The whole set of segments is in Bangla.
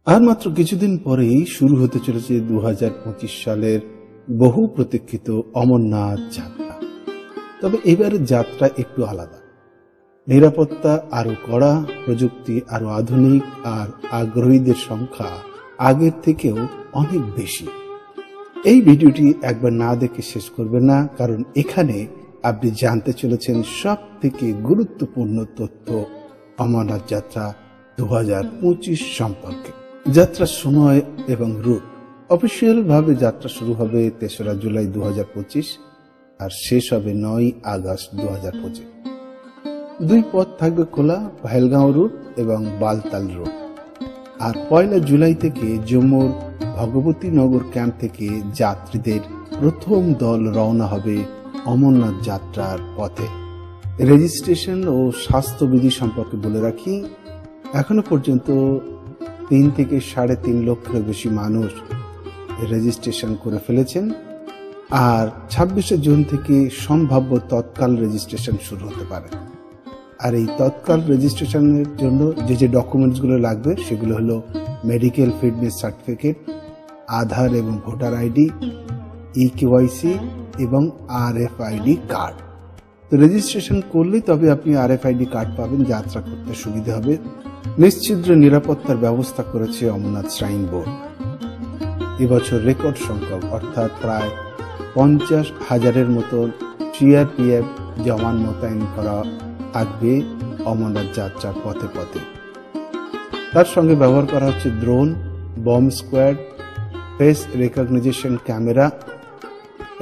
আর মাত্র কিছুদিন পরেই শুরু হতে চলেছে 2025 সালের বহু প্রতীক্ষিত অমরনাথ যাত্রা। তবে এবারের যাত্রা একটু আলাদা। নিরাপত্তা আরো কড়া, প্রযুক্তি আরো আধুনিক, আর আগ্রহীদের সংখ্যা আগের থেকেও অনেক বেশি। এই ভিডিওটি একবার না দেখে শেষ করবেন না, কারণ এখানে আপনি জানতে চলেছেন সব থেকে গুরুত্বপূর্ণ তথ্য অমরনাথ যাত্রা 2025 সম্পর্কে। যাত্রার সময় এবং রুট। অফিসিয়াল ভাবে যাত্রা শুরু হবে 3রা জুলাই 2025 আর শেষ হবে 9 আগস্ট 2025। দুই পথ থাকবে খোলা, পহেলগাঁও রুট এবং বালতাল রুট। আর 1 জুলাই থেকে জম্মুর ভগবতী নগর ক্যাম্প থেকে যাত্রীদের প্রথম দল রওনা হবে অমরনাথ যাত্রার পথে। রেজিস্ট্রেশন ও স্বাস্থ্যবিধি সম্পর্কে বলে রাখি, এখনো পর্যন্ত 3 থেকে 3.5 লক্ষের বেশি মানুষ রেজিস্ট্রেশন করে ফেলেছেন। আর 26 জুন থেকে সম্ভাব্য তৎকাল রেজিস্ট্রেশন শুরু হতে পারে। আর এই তৎকাল রেজিস্ট্রেশনের জন্য যে ডকুমেন্টসগুলো লাগবে সেগুলো হলো মেডিকেল ফিটনেস সার্টিফিকেট, আধার এবং ভোটার আইডি, ইকেওয়াইসি এবং আরএফআইডি কার্ড। তো রেজিস্ট্রেশন করলেই তবে আপনি আরএফআইডি কার্ড পাবেন, যাত্রা করতে সুবিধা হবে। নিশ্চিদ্র নিরাপত্তার ব্যবস্থা করেছে অমরনাথ শ্রাইন বোর্ড। এবছর রেকর্ড সংখ্যক অর্থাৎ প্রায় 50,000-এর মতো সিআরপিএফ জওয়ান মোতায়েন করা থাকবে অমরনাথ যাত্রার পথে পথে। তার সঙ্গে ব্যবহার করা হচ্ছে drone, bomb squad, face recognition camera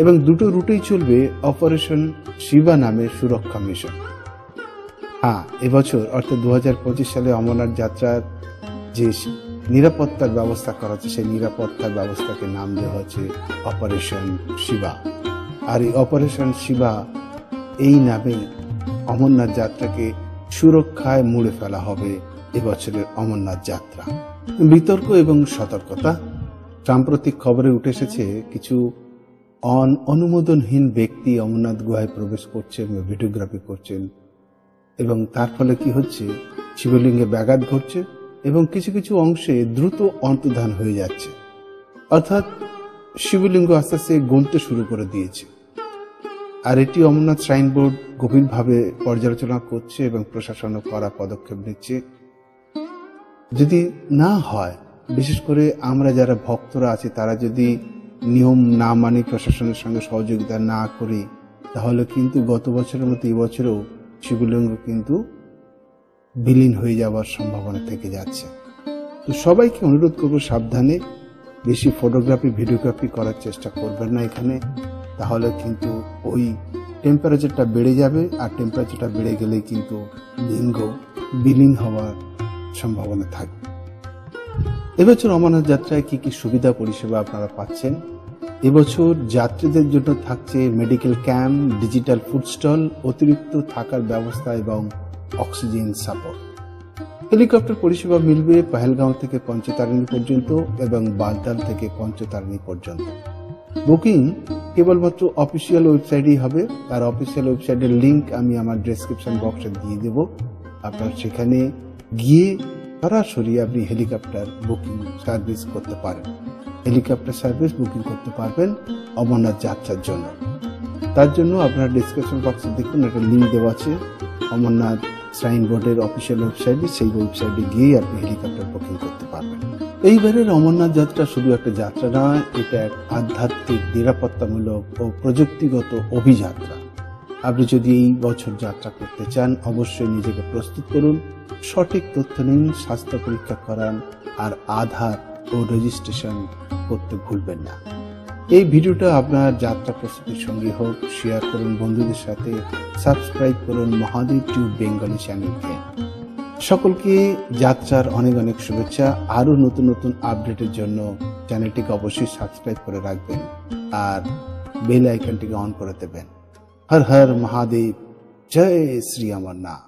এবং দুটো রুটেই চলবে অপারেশন শিবা নামের সুরক্ষা মিশন। এবছর অর্থাৎ 2025 সালে অমরনাথ যাত্রার যে নিরাপত্তার ব্যবস্থা করা হচ্ছে সেই নিরাপত্তার ব্যবস্থাকে নাম দেওয়া হচ্ছে অপারেশন শিবা। আর এই অপারেশন শিবা এই নামে অমরনাথ যাত্রাকে সুরক্ষায় মুড়ে ফেলা হবে এবছরের অমরনাথ যাত্রা। বিতর্ক এবং সতর্কতা। সাম্প্রতিক খবরে উঠে এসেছে কিছু অনুমোদনহীন ব্যক্তি অমরনাথ গুহায় প্রবেশ করছেন, ভিডিওগ্রাফি করছেন এবং তার ফলে কি হচ্ছে, শিবলিঙ্গে ব্যাঘাত ঘটছে এবং কিছু কিছু অংশে দ্রুত অন্তর্ধান হয়ে যাচ্ছে। অর্থাৎ শিবলিঙ্গ আস্তে আস্তে গলতে শুরু করে দিয়েছে। আর এটি অমরনাথ শ্রাইন বোর্ড গভীরভাবে পর্যালোচনা করছে এবং প্রশাসনও কড়া পদক্ষেপ নিচ্ছে। যদি না হয়, বিশেষ করে আমরা যারা ভক্তরা আছি তারা যদি নিয়ম না মানি, প্রশাসনের সঙ্গে সহযোগিতা না করি, তাহলে কিন্তু গত বছরের মতো এবছরেও শিবলিঙ্গ কিন্তু বিলীন হয়ে যাওয়ার সম্ভাবনা থেকে যাচ্ছে। তো সবাইকে অনুরোধ করবো সাবধানে, বেশি ফটোগ্রাফি ভিডিওগ্রাফি করার চেষ্টা করবেন না এখানে, তাহলে কিন্তু ওই টেম্পারেচারটা বেড়ে যাবে। আর টেম্পারেচারটা বেড়ে গেলেই কিন্তু লিঙ্গ বিলীন হওয়ার সম্ভাবনা থাকবে। এবছর অমরনাথ যাত্রায় কি কি সুবিধা পরিষেবা আপনারা পাচ্ছেন? এবছর যাত্রীদের জন্য থাকছে medical camp, digital food stall, অতিরিক্ত থাকার ব্যবস্থা এবং অক্সিজেন সাপোর্ট। হেলিকপ্টার পরিষেবা মিলবে পহেলগাঁও থেকে পঞ্চতারিণী পর্যন্ত এবং বালতাল থেকে পঞ্চতারিণী পর্যন্ত। বুকিং কেবলমাত্র অফিসিয়াল ওয়েবসাইটেই হবে। আর অফিসিয়াল ওয়েবসাইটের লিংক আমি আমার ডেসক্রিপশন বক্সে দিয়ে দেব। আপনার সেখানে গিয়ে সরাসরি আপনি হেলিকপ্টার বুকিং সার্ভিস করতে পারেন, হেলিকপ্টার সার্ভিস বুকিং করতে পারবেন অমরনাথ যাত্রার জন্য। তার জন্য আপনার ডেসক্রিপশন বক্সে দেখুন একটা লিঙ্ক দেওয়া আছে অমরনাথ শ্রাইন বোর্ডের অফিসিয়াল ওয়েবসাইটে, সেই ওয়েবসাইটে গিয়ে আপনি হেলিকপ্টার বুকিং করতে পারবেন। এইবারের অমরনাথ যাত্রা শুধু একটা যাত্রা নয়, এটা এক আধ্যাত্মিক, নিরাপত্তামূলক ও প্রযুক্তিগত অভিযাত্রা। আপনি যদি এই বছর যাত্রা করতে চান, অবশ্যই নিজেকে প্রস্তুত করুন, সঠিক তথ্য নিন, স্বাস্থ্য পরীক্ষা করান আর আধার ও রেজিস্ট্রেশন করতে ভুলবেন না। এই ভিডিওটা আপনার যাত্রা প্রস্তুতির সঙ্গে হোক, শেয়ার করুন বন্ধুদের সাথে, সাবস্ক্রাইব করুন মহাদেব টিউব বেঙ্গলি চ্যানেলকে। সকলকে যাত্রার অনেক অনেক শুভেচ্ছা। আরো নতুন নতুন আপডেটের জন্য চ্যানেলটিকে অবশ্যই সাবস্ক্রাইব করে রাখবেন আর বেল আইকনটিকে অন করে দেবেন। হর হর মহাদেব, জয় শ্রী অমরনাথ।